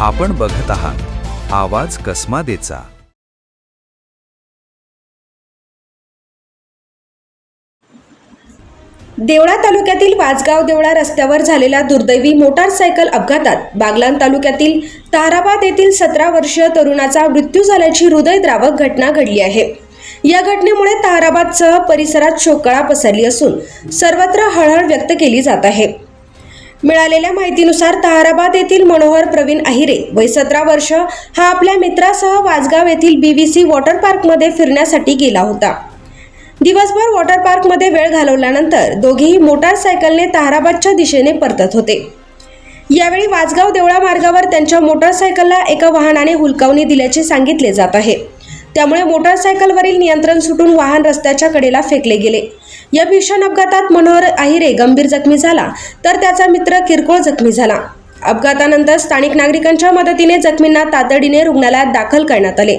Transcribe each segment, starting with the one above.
आपण बघत आहात आवाज कसमादेचा। देवळा तालुक्यातील वाजगाव देवळा रस्त्यावर झालेल्या दुर्दैवी मोटारसायकल अपघातात बागलाण तालुक्यातील ताराबाद येथील 17 वर्षीय तरुणाचा मृत्यू झाल्याची हृदयद्रावक घटना घडली आहे। या घटनेमुळे ताराबादसह परिसरात शोककळा पसरली असून सर्वत्र हळहळ व्यक्त केली जात आहे। मिळालेल्या माहितीनुसार ताराबाद येथील मनोहर प्रवीण अहिरे वय 17 वर्ष हा आपल्या मित्रासह वाजगाव येथील बीव्हीसी वॉटर पार्कमध्ये फिरण्यासाठी गेला होता। दिवसभर वॉटर पार्कमध्ये वेळ घालवल्यानंतर दोघेही मोटारसायकलने ताराबादच्या दिशेने परतत होते। यावेळी वाजगाव देवळा मार्गावर त्यांच्या मोटारसायकलला एका वाहनाने हुलकावणी दिल्याचे सांगितले जात आहे। त्यामुळे मोटारसायकलवरील नियंत्रण सुटून वाहन रस्त्याच्या कडेला फेकले गेले। या भीषण अपघातात मनोहर अहिरे गंभीर जखमी झाला तर त्याचा मित्र किरकोळ जखमी झाला। अपघातानंतर स्थानिक नागरिकांच्या मदतीने जखमींना तातडीने रुग्णालयात दाखल करण्यात आले।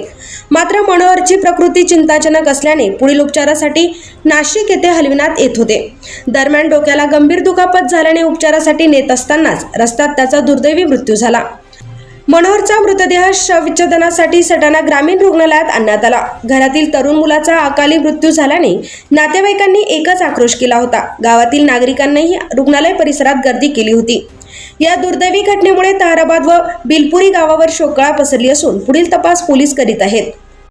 मात्र मनोहरची प्रकृती चिंताजनक असल्याने पुढील उपचारासाठी नाशिक येथे हलविण्यात येत होते। दरम्यान डोक्याला गंभीर दुखापत झाल्याने उपचारासाठी नेत असतानाच रस्त्यात त्याचा दुर्दैवी मृत्यू झाला। मनोहरचा मृतदेह शवविच्छेदनासाठी सटाणा ग्रामीण रुग्णालयात आणण्यात आला। घरातील तरुण मुलाचा अकाली मृत्यू झाल्याने नातेवाईकांनी एकच आक्रोश केला होता। गावातील नागरिकांनीही रुग्णालय परिसरात गर्दी केली होती। या दुर्दैवी घटनेमुळे ताराबाद व बिलपुरी गावावर शोककळा पसरली असून पुढील तपास पोलीस करीत आहेत।